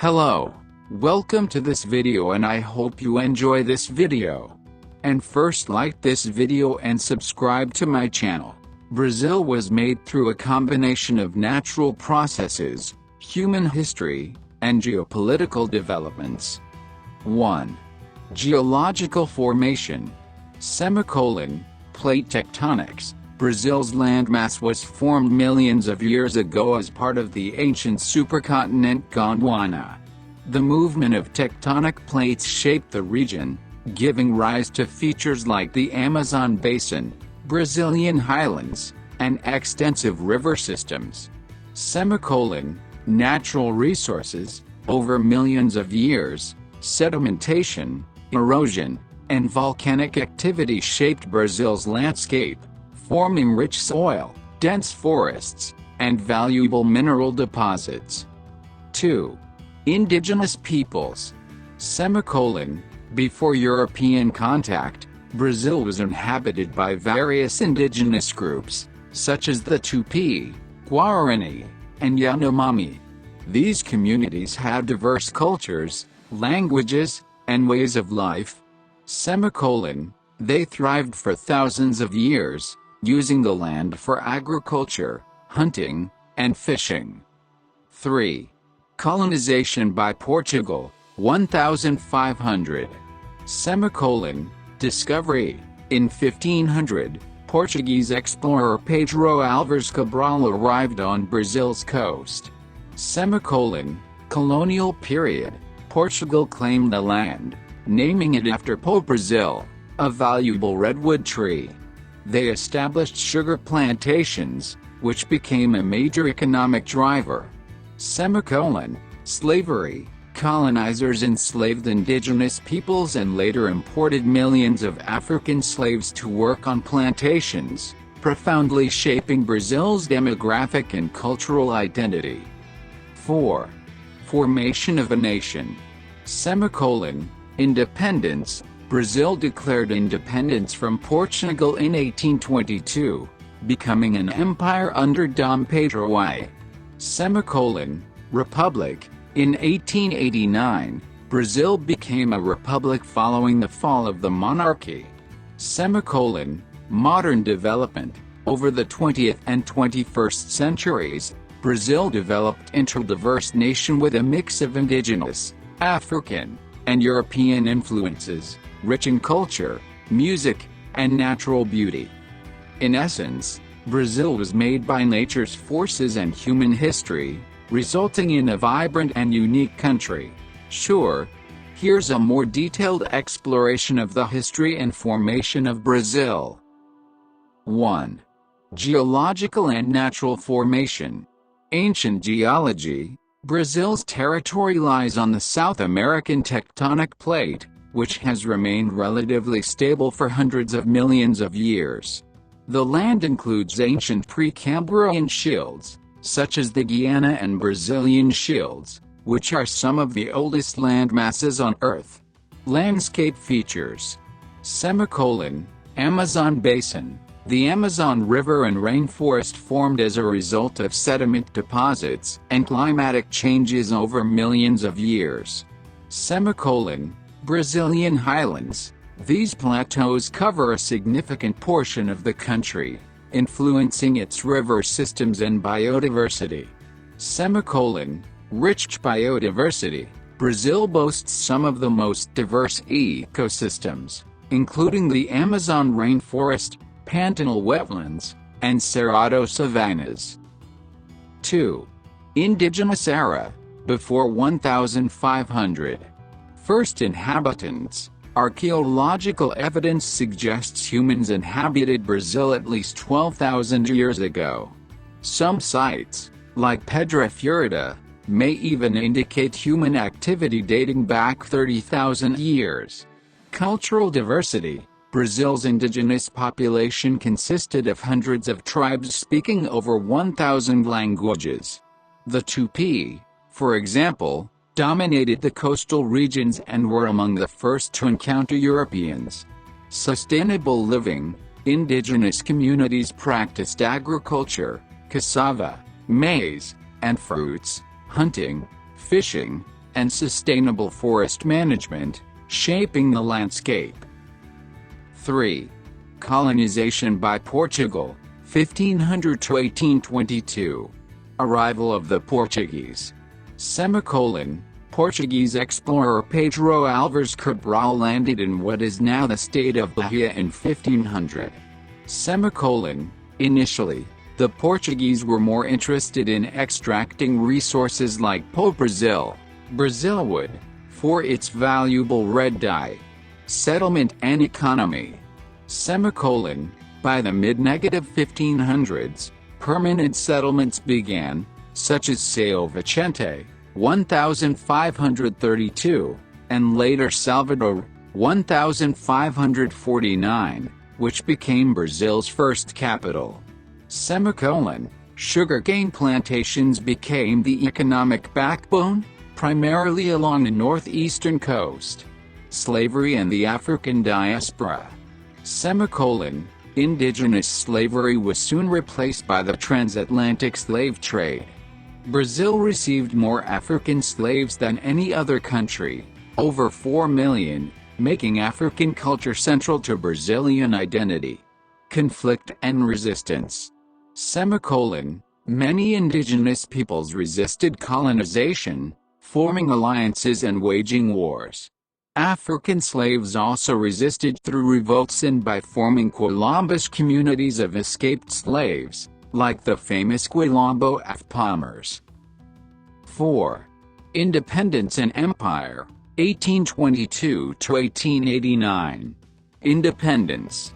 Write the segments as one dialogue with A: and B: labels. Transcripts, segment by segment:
A: Hello. Welcome to this video and I hope you enjoy this video. And first like this video and subscribe to my channel. Brazil was made through a combination of natural processes, human history, and geopolitical developments. 1. Geological formation. Plate tectonics. Brazil's landmass was formed millions of years ago as part of the ancient supercontinent Gondwana. The movement of tectonic plates shaped the region, giving rise to features like the Amazon basin, Brazilian highlands, and extensive river systems. Natural resources. Over millions of years, sedimentation, erosion, and volcanic activity shaped Brazil's landscape, forming rich soil, dense forests, and valuable mineral deposits. 2. Indigenous peoples. Before European contact, Brazil was inhabited by various indigenous groups, such as the Tupi, Guarani, and Yanomami. These communities had diverse cultures, languages, and ways of life. They thrived for thousands of years, using the land for agriculture, hunting, and fishing. 3. Colonization by Portugal, 1500. Discovery. In 1500, Portuguese explorer Pedro Álvares Cabral arrived on Brazil's coast. Colonial period. Portugal claimed the land, naming it after Pau-Brasil, a valuable redwood tree. They established sugar plantations, which became a major economic driver. Slavery. Colonizers enslaved indigenous peoples and later imported millions of African slaves to work on plantations, profoundly shaping Brazil's demographic and cultural identity. 4. Formation of a nation. Independence. Brazil declared independence from Portugal in 1822, becoming an empire under Dom Pedro I. Republic. In 1889, Brazil became a republic following the fall of the monarchy. Modern development. Over the 20th and 21st centuries, Brazil developed into a diverse nation with a mix of indigenous, African, and European influences, rich in culture, music, and natural beauty. In essence, Brazil was made by nature's forces and human history, resulting in a vibrant and unique country. Sure, here's a more detailed exploration of the history and formation of Brazil. 1. Geological and natural formation. Ancient geology. Brazil's territory lies on the South American tectonic plate, which has remained relatively stable for hundreds of millions of years. The land includes ancient Precambrian shields, such as the Guiana and Brazilian shields, which are some of the oldest landmasses on Earth. Landscape features. Amazon basin. The Amazon River and rainforest formed as a result of sediment deposits and climatic changes over millions of years. Brazilian highlands. These plateaus cover a significant portion of the country, influencing its river systems and biodiversity. Rich biodiversity. Brazil boasts some of the most diverse ecosystems, including the Amazon rainforest, Pantanal wetlands, and Cerrado savannas. 2. Indigenous era. Before 1500. First inhabitants. Archaeological evidence suggests humans inhabited Brazil at least 12,000 years ago. Some sites, like Pedra Furada, may even indicate human activity dating back 30,000 years. Cultural diversity. Brazil's indigenous population consisted of hundreds of tribes speaking over 1,000 languages. The Tupi, for example, dominated the coastal regions and were among the first to encounter Europeans. Sustainable living. Indigenous communities practiced agriculture, cassava, maize, and fruits, hunting, fishing, and sustainable forest management, shaping the landscape. 3. Colonization by Portugal, 1500 to 1822. Arrival of the Portuguese. Portuguese explorer Pedro Álvares Cabral landed in what is now the state of Bahia in 1500. Initially, the Portuguese were more interested in extracting resources like pau-Brazil, Brazil wood, for its valuable red dye. Settlement and economy. By the mid-1500s, permanent settlements began, such as São Vicente, 1532, and later Salvador, 1549, which became Brazil's first capital. Sugarcane plantations became the economic backbone, primarily along the northeastern coast. Slavery and the African diaspora. Indigenous slavery was soon replaced by the transatlantic slave trade. Brazil received more African slaves than any other country, over 4 million, making African culture central to Brazilian identity. Conflict and resistance. Many indigenous peoples resisted colonization, forming alliances and waging wars. African slaves also resisted through revolts and by forming Quilombo's communities of escaped slaves, like the famous Quilombo of Palmares. 4. Independence and Empire, 1822 to 1889. Independence.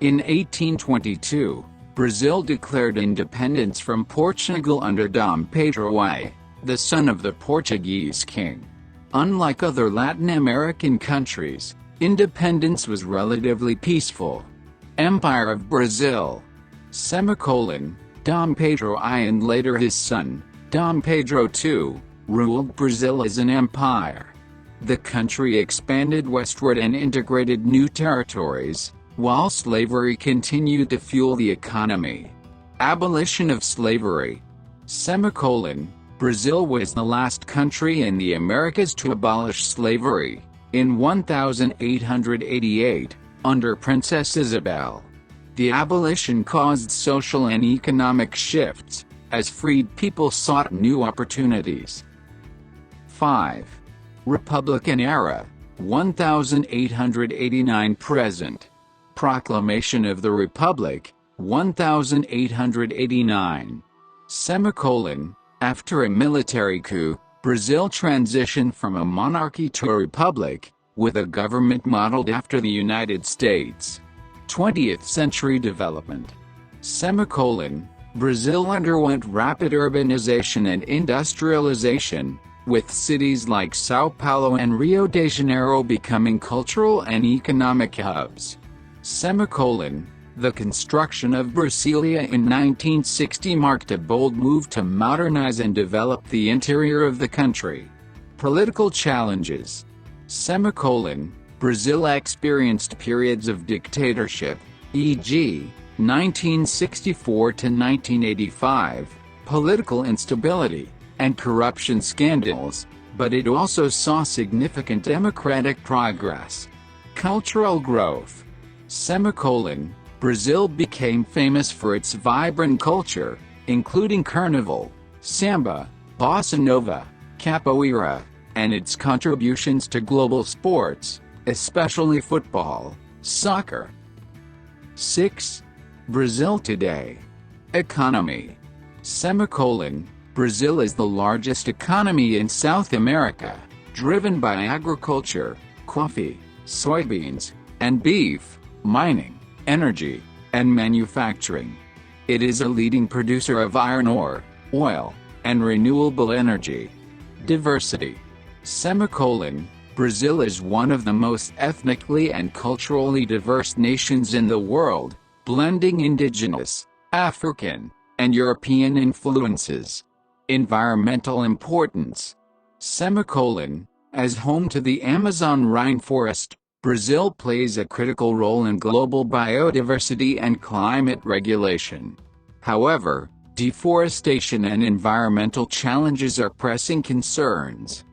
A: In 1822, Brazil declared independence from Portugal under Dom Pedro I, the son of the Portuguese king. Unlike other Latin American countries, independence was relatively peaceful. Empire of Brazil. Dom Pedro I and later his son, Dom Pedro II, ruled Brazil as an empire. The country expanded westward and integrated new territories, while slavery continued to fuel the economy. Abolition of slavery. Brazil was the last country in the Americas to abolish slavery, in 1888, under Princess Isabel. The abolition caused social and economic shifts, as freed people sought new opportunities. 5. Republican era, 1889 present. Proclamation of the Republic, 1889. After a military coup, Brazil transitioned from a monarchy to a republic, with a government modeled after the United States. 20th century development. Brazil underwent rapid urbanization and industrialization, with cities like São Paulo and Rio de Janeiro becoming cultural and economic hubs. The construction of Brasilia in 1960 marked a bold move to modernize and develop the interior of the country. Political challenges. Brazil experienced periods of dictatorship, e.g., 1964 to 1985, political instability, and corruption scandals, but it also saw significant democratic progress. Cultural growth. Brazil became famous for its vibrant culture, including carnival, samba, bossa nova, capoeira, and its contributions to global sports, especially football, soccer. 6. Brazil today. Economy. Brazil is the largest economy in South America, driven by agriculture, coffee, soybeans, and beef, mining, energy, and manufacturing. It is a leading producer of iron ore, oil, and renewable energy. Diversity. Brazil is one of the most ethnically and culturally diverse nations in the world, blending indigenous, African, and European influences. Environmental importance. As home to the Amazon rainforest, Brazil plays a critical role in global biodiversity and climate regulation. However, deforestation and environmental challenges are pressing concerns.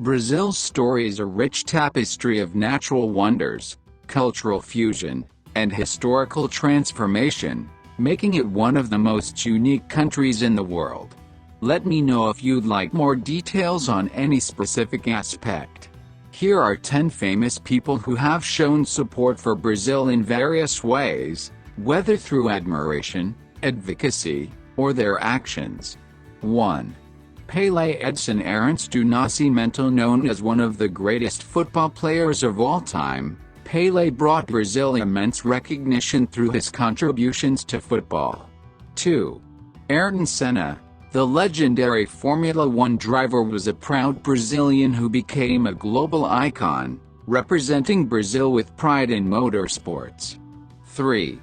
A: Brazil's story is a rich tapestry of natural wonders, cultural fusion, and historical transformation, making it one of the most unique countries in the world. Let me know if you'd like more details on any specific aspect. Here are 10 famous people who have shown support for Brazil in various ways, whether through admiration, advocacy, or their actions. 1. Pelé. Edson Arantes do Nascimento. Known as one of the greatest football players of all time, Pelé brought Brazil immense recognition through his contributions to football. 2. Ayrton Senna. The legendary Formula One driver was a proud Brazilian who became a global icon, representing Brazil with pride in motorsports. 3.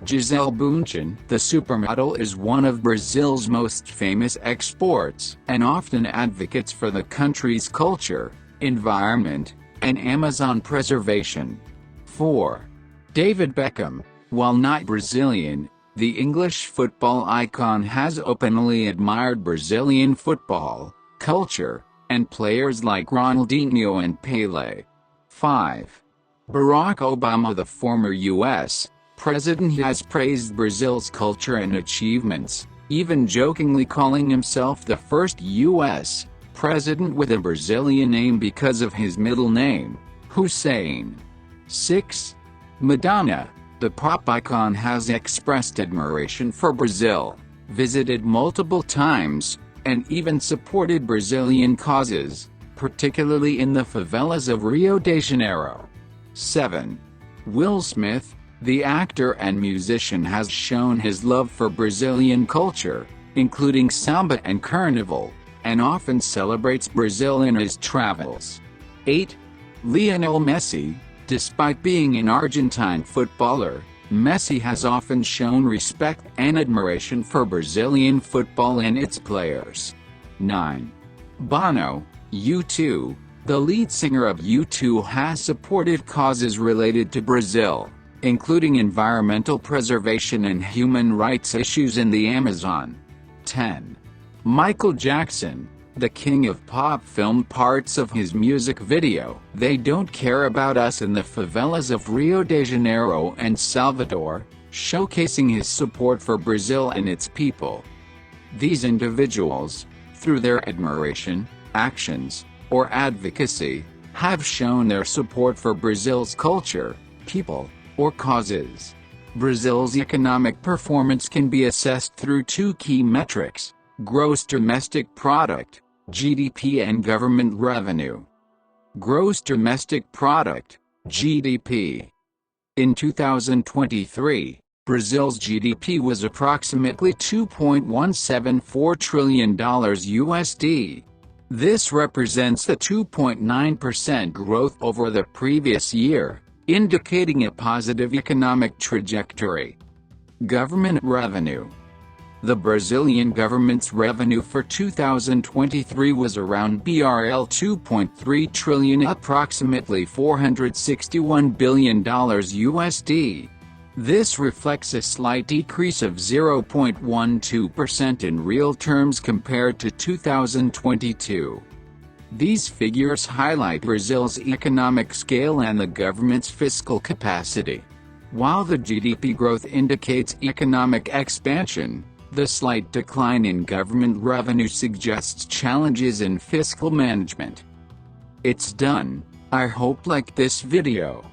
A: Gisele Bündchen. The supermodel is one of Brazil's most famous exports, and often advocates for the country's culture, environment, and Amazon preservation. 4. David Beckham. While not Brazilian, the English football icon has openly admired Brazilian football, culture, and players like Ronaldinho and Pelé. 5. Barack Obama. The former U.S. president has praised Brazil's culture and achievements, even jokingly calling himself the first U.S. president with a Brazilian name because of his middle name, Hussein. 6. Madonna. The pop icon has expressed admiration for Brazil, visited multiple times, and even supported Brazilian causes, particularly in the favelas of Rio de Janeiro. 7. Will Smith. The actor and musician has shown his love for Brazilian culture, including samba and carnival, and often celebrates Brazil in his travels. 8. Lionel Messi. Despite being an Argentine footballer, Messi has often shown respect and admiration for Brazilian football and its players. 9. Bono. U2. The lead singer of U2 has supported causes related to Brazil, including environmental preservation and human rights issues in the Amazon. 10. Michael Jackson. The king of pop filmed parts of his music video, "They Don't Care About Us" in the favelas of Rio de Janeiro and Salvador, showcasing his support for Brazil and its people. These individuals, through their admiration, actions, or advocacy, have shown their support for Brazil's culture, people, or causes. Brazil's economic performance can be assessed through two key metrics: gross domestic product, GDP, and government revenue. Gross domestic product, GDP. In 2023, Brazil's GDP was approximately $2.174 trillion USD. This represents a 2.9% growth over the previous year, indicating a positive economic trajectory. Government revenue. The Brazilian government's revenue for 2023 was around BRL 2.3 trillion, approximately $461 billion USD. This reflects a slight decrease of 0.12% in real terms compared to 2022. These figures highlight Brazil's economic scale and the government's fiscal capacity. While the GDP growth indicates economic expansion, the slight decline in government revenue suggests challenges in fiscal management. It's done. I hope like this video.